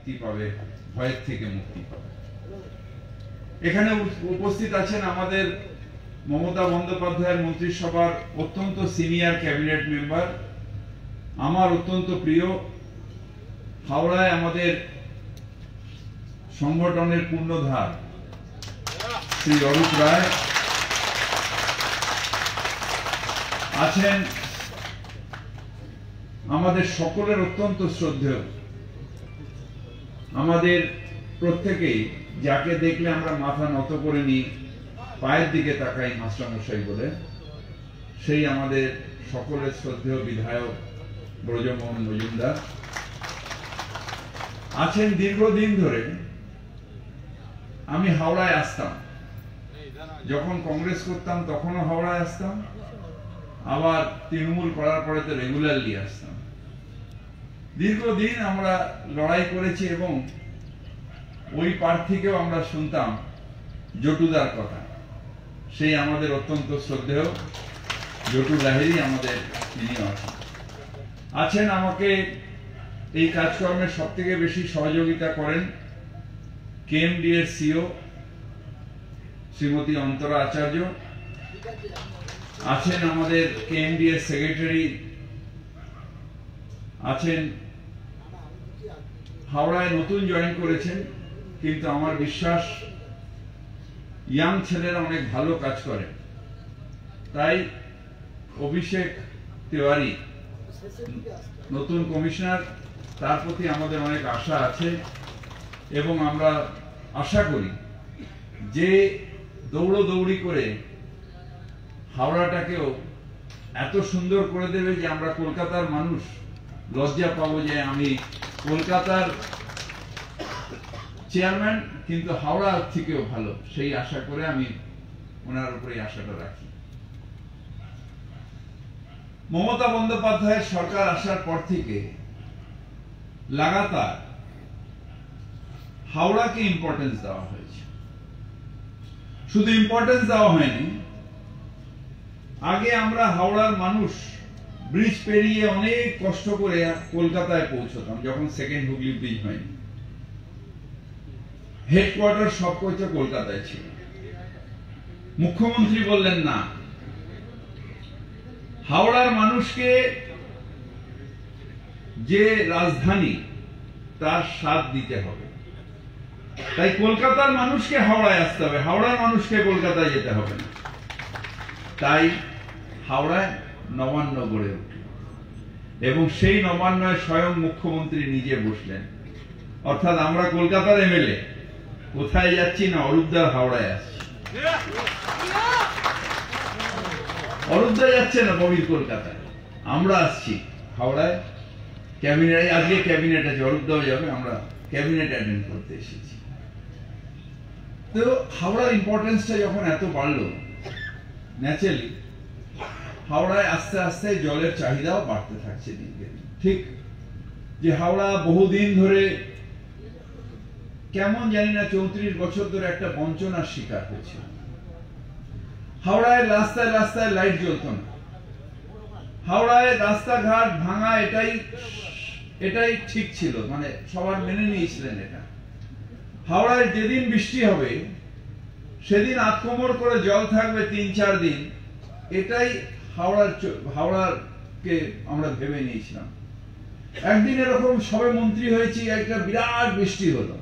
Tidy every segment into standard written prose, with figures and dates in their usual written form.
মুক্তি পাবে, ভয়ের থেকে মুক্তি পাবে। এখানে উপস্থিত আছেন আমাদের মমতা বন্দ্যোপাধ্যায়ের মন্ত্রিসভার অত্যন্ত সিনিয়র ক্যাবিনেট মেম্বার, আমার অত্যন্ত প্রিয়, হাওড়ায় আমাদের সংগঠনের পূর্ণধার শ্রী অরূপ রায় আছেন, আমাদের সকলের অত্যন্ত শ্রদ্ধেয়, আমাদের প্রত্যেকেই যাকে দেখলে আমরা মাথা নত করে নিই, পায়ের দিকে তাকাই মাস্টারমশাই বলে, সেই আমাদের সকলের শ্রদ্ধেয় বিধায়ক ব্রজমোহন মজুমদার আছেন। দীর্ঘদিন ধরে আমি হাওড়ায় আসতাম, যখন কংগ্রেস করতাম তখনও হাওড়ায় আসতাম, আবার তৃণমূল করার পরে তো রেগুলারলি আসতাম। দীর্ঘদিন আমরা লড়াই করেছি এবং ওই প্রার্থীকেও আমরা শুনতাম জটুদার কথা, সেই আমাদের অত্যন্ত শ্রদ্ধেয় জটু লাহিড়ী আমাদের তিনি আছেন। আমাকে এই কাজকর্মে সব থেকে বেশি সহযোগিতা করেন কেএমডি এর সিও শ্রীমতী অন্তরা আচার্য, আছেন আমাদের কেএমডি এর সেক্রেটারি, আছেন হাওড়ায় নতুন জয়েন করেছেন, কিন্তু আমার বিশ্বাস ইয়াং ছেলেরা অনেক ভালো কাজ করে, তাই অভিষেক তিওয়ারি নতুন কমিশনার, তার প্রতি আমাদের অনেক আশা আছে এবং আমরা আশা করি যে দৌড়দৌড়ি করে হাওড়াটাকেও এত সুন্দর করে দেবে যে আমরা কলকাতার মানুষ লজ্জা পাবো যে আমি কলকাতার চেয়ারম্যান, কিন্তু হাওড়া থেকেও ভালো, সেই আশা করে আমি ওনার উপরে আশাটা রাখি। মমতা বন্দ্যোপাধ্যায়ের সরকার আসার পর থেকে লাগাতার হাওড়াকে ইম্পর্টেন্স দেওয়া হয়েছে। শুধু ইম্পর্টেন্স দেওয়া হয়নি, আগে আমরা হাওড়ার মানুষ ব্রিজ পেরিয়ে অনেক কষ্ট করে কলকাতায় পৌঁছতাম, যখন সেকেন্ড হুগলি ব্রিজ হয়নি। হেডকোয়ার্টার সব কিছু কলকাতায় ছিল। মুখ্যমন্ত্রী বললেন না, হাওড়ার মানুষকে যে রাজধানী তার স্বাদ দিতে হবে, তাই কলকাতার মানুষকে হাওড়ায় আসতে হবে, হাওড়ার মানুষকে কলকাতায় যেতে হবে না। তাই হাওড়ায় নবান্ন গড়ে উঠল এবং সেই নবান্নয় স্বয়ং মুখ্যমন্ত্রী নিজে বসলেন। অর্থাৎ আমরা কলকাতার এমএলএ কোথায় যাচ্ছি না, অরূপদার হাওড়ায় আসছি। অরূপদা যাচ্ছে না বহির কলকাতায়, আমরা আসছি হাওড়ায়। ক্যাবিনেট, আজকে ক্যাবিনেট আছে, অরূপদাও যাবে, আমরা ক্যাবিনেট অ্যাটেন্ড করতে এসেছি। তো হাওড়ার ইম্পর্টেন্সটা যখন এত বাড়লো, ন্যাচারালি হাওড়ায় আস্তে আস্তে জলের চাহিদাও বাড়তে থাকছে দিনকে দিন। ঠিক যে হাওড়া বহুদিন ধরে কেমন জানি না 34 বছর ধরে একটা বঞ্চনার শিকার হয়েছে। হাওড়ায় রাস্তায় রাস্তায় লাইট জ্বলত না, হাওড়ায় রাস্তাঘাট ভাঙা, এটাই ঠিক ছিল, মানে সবার মেনে নিয়েছিলেন এটা। হাওড়ায় যেদিন বৃষ্টি হবে সেদিন আধকোমর করে জল থাকবে 3-4 দিন, এটাই হাওড়াকে আমরা ভেবে নিয়েছিলাম। একদিন এরকম সবে মন্ত্রী হয়েছি, একটা বিরাট বৃষ্টি হলো,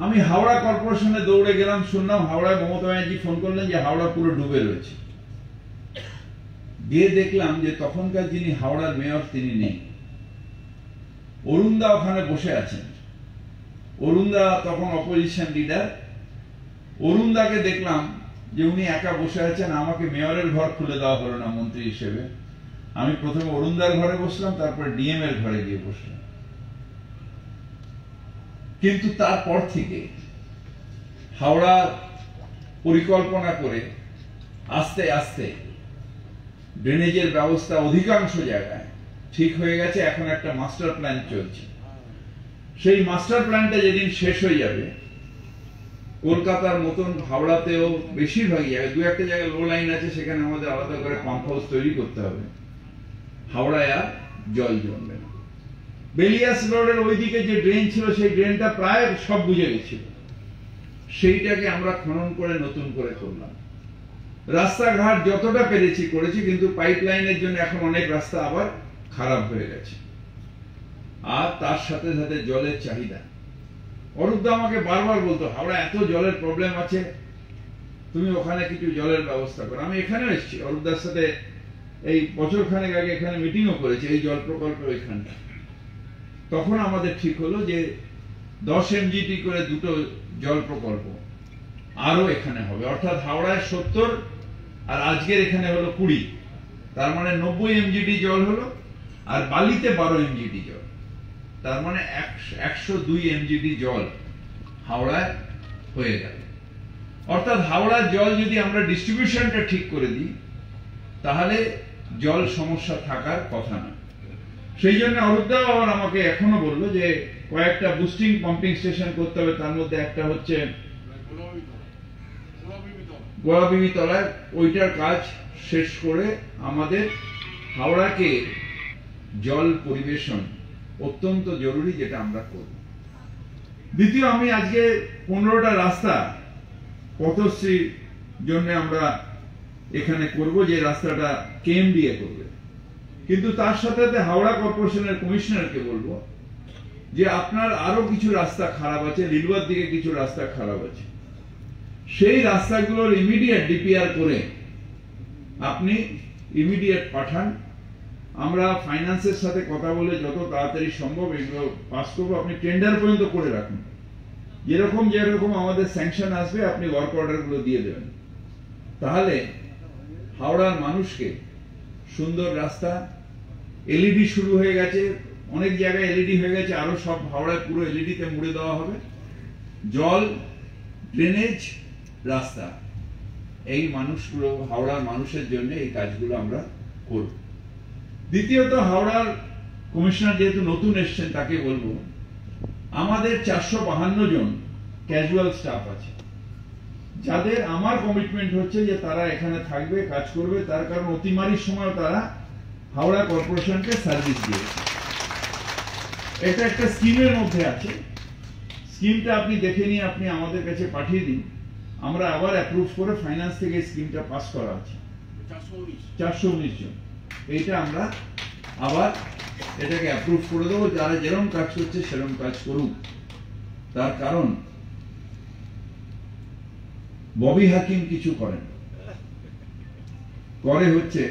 আমি হাওড়া কর্পোরেশনে দৌড়ে গেলাম, শুনলাম হাওড়ায় মমতা ব্যানার্জি ফোন করলেন যে হাওড়া পুরো ডুবে রয়েছে। গিয়ে দেখলাম যে তখনকার যিনি হাওড়ার মেয়র তিনি নেই, অরুণদা ওখানে বসে আছেন। অরুণদা তখন অপোজিশন লিডার। অরুণদাকে দেখলাম যে উনি একা বসে আছেন, আমাকে মেয়রের ঘর খুলে দেওয়া হলো না মন্ত্রী হিসেবে। আমি প্রথমে অরুণদার ঘরে বসলাম, তারপর ডিএম এর ঘরে গিয়ে বসলাম। কিন্তু তারপর থেকে হাওড়া পরিকল্পনা করে আস্তে আস্তে ড্রেনেজের ব্যবস্থা অধিকাংশ জায়গায় ঠিক হয়ে গেছে। এখন একটা মাস্টার প্ল্যান চলছে, সেই মাস্টার প্ল্যানটা যেদিন শেষ হয়ে যাবে, কলকাতার মতন হাওড়াতেও বেশিরভাগ জায়গায়, 2-1 জায়গায় লো লাইন আছে, সেখানে আমাদের আলাদা করে পাম্প হাউস তৈরি করতে হবে। হাওড়ায় আর জল জমবে না। বেলিয়াস রোডের ওইদিকে যে ড্রেন ছিল সেই ড্রেনটা প্রায় সব বুঝে গেছিল, সেইটাকে আমরা খনন করে নতুন করে করলাম। রাস্তাঘাট যতটা পেরেছি করেছি, কিন্তু পাইপলাইনের জন্য এখন অনেক রাস্তা আবার খারাপ হয়ে গেছে। আর তার সাথে সাথে জলের চাহিদা, অরূপদা আমাকে বারবার বলতো হাওড়া এত জলের প্রবলেম আছে, তুমি ওখানে কিছু জলের ব্যবস্থা করো। আমি এখানে এসেছি অরূপদার সাথে, এই বছর খানেক আগে এখানে মিটিংও করেছি এই জল প্রকল্পের ওইখানটা। তখন আমাদের ঠিক হলো যে 10 MGT করে দুটো জল প্রকল্প আরো এখানে হবে, অর্থাৎ হাওড়ায় 70 আর আজকের এখানে হলো 20, তার মানে 90 MGT জল হলো, আর বালিতে 12 MGT জল, তার মানে 102 MGT জল হাওড়ায় হয়ে গেল। অর্থাৎ হাওড়ার জল যদি আমরা ডিস্ট্রিবিউশনটা ঠিক করে দিই, তাহলে জল সমস্যা থাকার কথা না। সেই জন্য অরূপদাও আবার আমাকে এখনো বললো যে কয়েকটা বুস্টিং পাম্পিং স্টেশন করতে হবে, তার মধ্যে একটা হচ্ছে গোয়াবিবি তলায়, ওইটার কাজ শেষ করে আমাদের হাওড়াকে জল পরিবেশন অত্যন্ত জরুরি, যেটা আমরা করব। দ্বিতীয়, আমি আজকে 15টা রাস্তা পথশ্রীর জন্য আমরা এখানে করব, যে রাস্তাটা কেএমডিএ করবে। কিন্তু তার সাথে হাওড়া কর্পোরেশনের কমিশনারকে বলবো যে আপনার আরো কিছু রাস্তা খারাপ আছে, রিলুয়ার দিকে কিছু রাস্তা খারাপ আছে, সেই রাস্তাগুলোর ইমিডিয়েট ডিপিআর করে আপনি ইমিডিয়েট পাঠান। আমরা ফাইন্যান্সের সাথে কথা বলে যত তাড়াতাড়ি সম্ভব এগুলো পাস করবো। আপনি টেন্ডার পর্যন্ত করে রাখুন, যেরকম যেরকম আমাদের স্যাংশন আসবে আপনি ওয়ার্ক অর্ডার গুলো দিয়ে দেবেন। তাহলে হাওড়ার মানুষকে সুন্দর রাস্তা, এলইডি শুরু হয়ে গেছে, অনেক জায়গায় এলইডি হয়ে গেছে, আরো সব হাওড়ায় পুরো এলইডি তে মুড়ে দেওয়া হবে। জল, ড্রেনেজ, রাস্তা, এই মানুষগুলো, হাওড়ার মানুষের জন্য এই কাজগুলো আমরা করব। দ্বিতীয়ত, হাওড়ার কমিশনার যেহেতু নতুন এসছেন, তাকে বলবো আমাদের 452 জন ক্যাজুয়াল স্টাফ আছে, যাদের আমার কমিটমেন্ট হচ্ছে যে তারা এখানে থাকবে, কাজ করবে। তার কারণ অতিমারির সময় তারা হাওড়া কর্পোরেশনকে সার্ভিস দিয়েছে। এটা একটা স্কিমের মধ্যে আছে, স্কিমটা আপনি দেখে নিয়ে আপনি আমাদের কাছে পাঠিয়ে দিন, আমরা আবার অ্যাপ্রুভ করে ফাইন্যান্স থেকে স্কিমটা পাস করা আছে। 419 জন, এইটা আমরা আবার এটাকে অ্যাপ্রুভ করে দেবো। যারা যেরকম কাজ করছে সেরকম কাজ করুক। তার কারণ ববি হাকিম কিছু করেন, করে হচ্ছে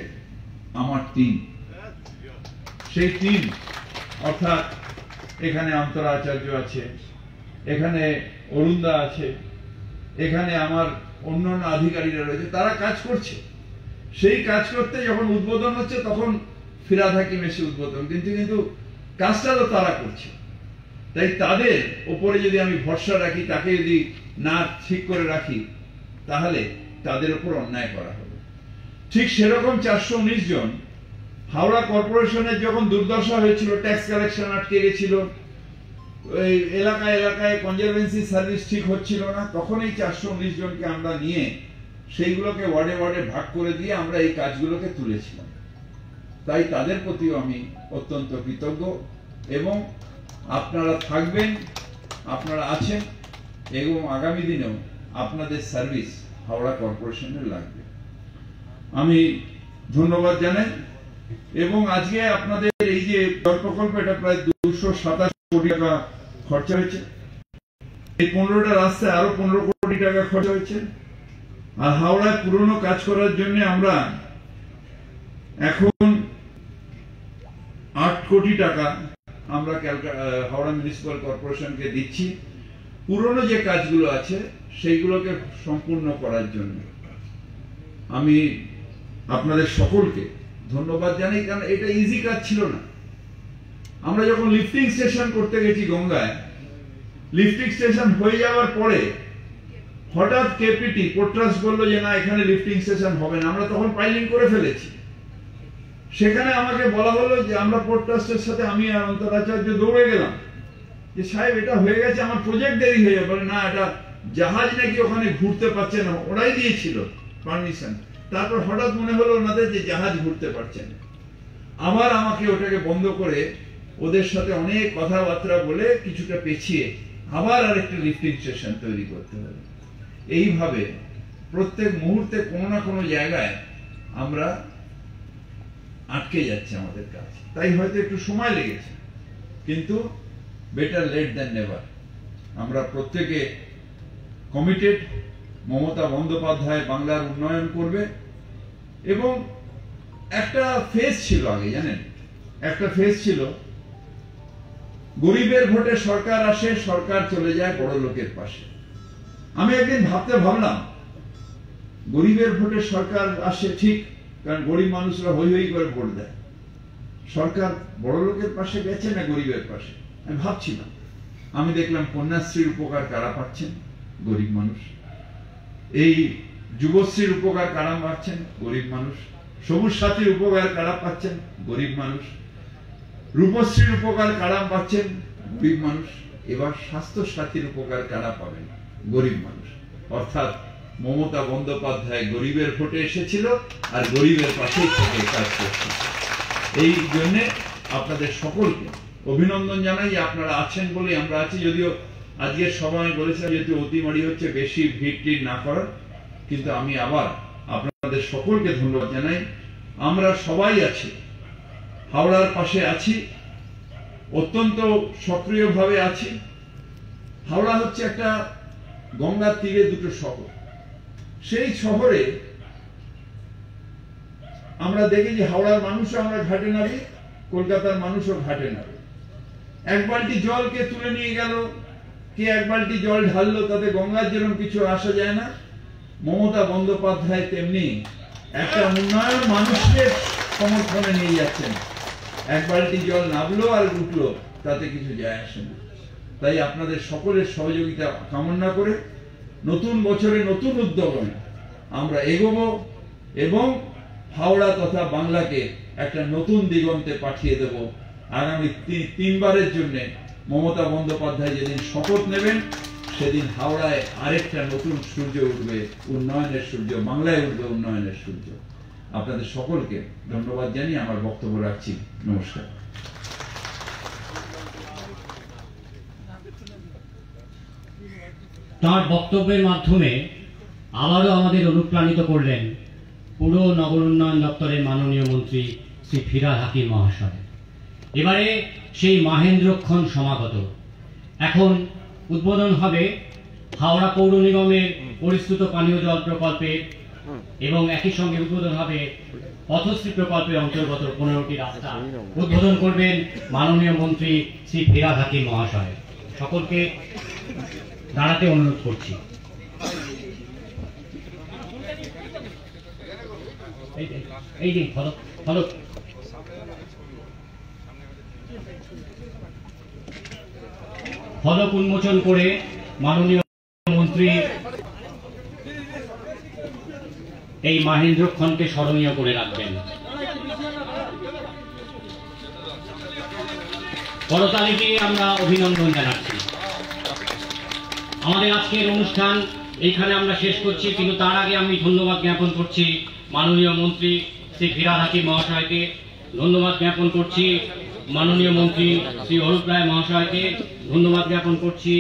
আমার টিম। সেই টিম অর্থাৎ এখানে অন্তরা আচার্য আছে, এখানে অরুণদা আছে, এখানে আমার অন্যান্য আধিকারিকরা রয়েছে, তারা কাজ করছে। সেই কাজ করতে যখন উদ্বোধন হচ্ছে তখন ফিরাদ হাকিম এসে উদ্বোধন, কিন্তু কাজটা তো তারা করছে। তাই তাদের উপরে যদি আমি ভরসা রাখি, তাকে যদি না ঠিক করে রাখি, তাহলে তাদের উপর অন্যায় করা হবে। ঠিক সেরকম 419 জন হাওড়া কর্পোরেশনের যখন দুর্দশা হয়েছিল, ট্যাক্স কালেকশন আটকে গেছিল, এই এলাকায় এলাকায় কনজারভেন্সি সার্ভিস ঠিক হচ্ছিল না, তখন এই 419 জনকে আমরা নিয়ে সেইগুলোকে ওয়ার্ডে ওয়ার্ডে ভাগ করে দিয়ে আমরা এই কাজগুলোকে তুলেছিলাম। তাই তাদের প্রতিও আমি অত্যন্ত কৃতজ্ঞ। এবং আপনারা থাকবেন, আপনারা আছেন, এবং আগামী দিনেও আপনাদের সার্ভিস হাওড়া কর্পোরেশনের লাগবে। আমি ধন্যবাদ জানাই। এবং আজকে আপনাদের এই যে জল প্রকল্প, এটা প্রায় 227 কোটি টাকা খরচা হয়েছে। এই 15টা রাস্তায় আরো 15 কোটি টাকা খরচা হয়েছে। আর হাওড়ায় পুরনো কাজ করার জন্য আমরা এখন 8 কোটি টাকা আমরা হাওড়া মিউনিসিপাল কর্পোরেশনকে দিচ্ছি পুরনো যে কাজগুলো আছে সেইগুলোকে সম্পূর্ণ করার জন্য। আমি আপনাদের সকলকে ধন্যবাদ জানাই, কারণ এটা ইজি কাজ ছিল না। আমরা যখন লিফটিং স্টেশন করতে গেছি গঙ্গায়, লিফটিং স্টেশন হয়ে যাওয়ার পরে হঠাৎ কেপিটি পোর্ট্রাস্ট বললো যে না, এখানে লিফটিং স্টেশন হবে না। আমরা তখন পাইলিং করে ফেলেছি। সেখানে আমাকে বলা হলো যে আমরা পোর্ট্রাস্টের সাথে, আমি আর অন্তরাচার্য দৌড়ে গেলাম যে সাহেব এটা হয়ে গেছে, আমার প্রজেক্ট দেরি হয়ে যাবে। না, এটা জাহাজ নাকি ওখানে ঘুরতে পারছে না, ওরাই দিয়েছিল পারমিশন। তারপর হঠাৎ মনে হলো ওনাদের যে জাহাজ ঘুরতে পারছে না। আবার আমাকে ওটাকে বন্ধ করে ওদের সাথে অনেক কথাবার্তা বলে কিছুটা পেছিয়ে আবার আরেকটা লিফটিং স্টেশন তৈরি করতে হবে। এইভাবে প্রত্যেক মুহূর্তে কোনো না কোনো জায়গায় আমরা আটকে যাচ্ছে আমাদের কাজ, তাই হয়তো একটু সময় লেগেছে, কিন্তু বেটার লেট দ্যান নেভার। আমরা প্রত্যেকে কমিটেড, মমতা বন্দ্যোপাধ্যায় বাংলার উন্নয়ন করবে। এবং একটা ফেজ ছিল আগে, জানেন, একটা ফেজ ছিল গরিবের ভোটে সরকার আসে, সরকার চলে যায় বড় লোকের পাশে। আমি একদিন ভাবলাম গরিবের ভোটে সরকার আসে ঠিক, কারণ গরিব মানুষরা হই হই করে ভোট দেয়, সরকার বড় লোকের পাশে গেছে না গরিবের পাশে? আমি ভাবছিলাম, আমি দেখলাম কন্যাশ্রীর উপকার কারা পাচ্ছেন? গরিব মানুষ। এই যুবশ্রীর উপকার কারা পাচ্ছেন? গরিব মানুষ। সবুজ সাথীর উপকার কারা পাচ্ছেন? গরিব মানুষ। রূপশ্রীর উপকার কারা পাচ্ছেন? গরিব মানুষ। এবার স্বাস্থ্য সাথীর উপকার কারা পাবেন? গরিব মানুষ। অর্থাৎ মমতা বন্দ্যোপাধ্যায় গরিবের ভোটে এসেছিল আর গরিবের পাশেই থেকে কাজ করছে। এই জন্য আপনাদের সকলকে অভিনন্দন জানাই যে আপনারা আছেন বলে আমরা আছি। যদিও আজকের সময় বলেছিলাম যেহেতু অতিমারি হচ্ছে বেশি ভিড় না করার, কিন্তু আমি আবার আপনাদের সকলকে ধন্যবাদ জানাই। আমরা সবাই আছি, হাওড়ার পাশে আছি, অত্যন্ত সক্রিয়ভাবে আছি। হাওড়া হচ্ছে একটা গঙ্গার তীরে দুটো শহর। সেই শহরে আমরা দেখি যে হাওড়ার মানুষও আমরা ঘাটে নামি, কলকাতার মানুষও ঘাটে নামে। এক বালতি জলকে তুলে নিয়ে গেল, কে এক বালতি জল ঢাললো, তাতে গঙ্গার যেরকম কিছু আসা যায় না, মমতা বন্দ্যোপাধ্যায় তেমনি একটা উন্নয়ন মানুষকে সমর্থনে নিয়ে যাচ্ছেন। এক বালতি জল নামলো আর উঠলো, তাতে কিছু যায় আসে না। তাই আপনাদের সকলের সহযোগিতা কামনা করে নতুন বছরে নতুন উদ্যোগে আমরা এগোবো এবং হাওড়া তথা বাংলাকে একটা নতুন দিগন্তে পাঠিয়ে দেব। আগামী 3 বারের জন্য মমতা বন্দ্যোপাধ্যায় যেদিন শপথ নেবেন, সেদিন হাওড়ায় আরেকটা নতুন সূর্য উঠবে, উন্নয়নের সূর্য, বাংলায় উঠবে উন্নয়নের সূর্য। আপনাদের সকলকে ধন্যবাদ জানিয়ে আমার বক্তব্য রাখছি। নমস্কার। তার বক্তব্যের মাধ্যমে আবারও আমাদের অনুপ্রাণিত করলেন পুর নগর উন্নয়ন দপ্তরের মাননীয় মন্ত্রী শ্রী ফিরহাদ হাকিম মহাশয়। এবারে সেই মাহেন্দ্রক্ষণ সমাগত। এখন উদ্বোধন হবে হাওড়া পৌর নিগমের পরিশ্রুত পানীয় জল প্রকল্পের, এবং একই সঙ্গে উদ্বোধন হবে পথশ্রী প্রকল্পের অন্তর্গত 15টি রাস্তা। উদ্বোধন করবেন মাননীয় মন্ত্রী শ্রী ফিরহাদ হাকিম মহাশয়। সকলকে দাঁড়াতে অনুরোধ করছি। এই দিন ফলক ফলক উন্মোচন করে মাননীয় মন্ত্রী এই মাহেন্দ্রক্ষণকে স্মরণীয় করে রাখবেন। করতালি দিয়ে আমরা অভিনন্দন জানাচ্ছি। আমাদের আজকের অনুষ্ঠান এইখানে আমরা শেষ করছি, কিন্তু তার আগে আমি ধন্যবাদ জ্ঞাপন করছি মাননীয় মন্ত্রী শ্রী ফিরহাদ হাকিম মহাশয়কে, ধন্যবাদ জ্ঞাপন করছি মাননীয় মন্ত্রী শ্রী অরূপ রায় মহাশয়কে, ধন্যবাদ জ্ঞাপন করছি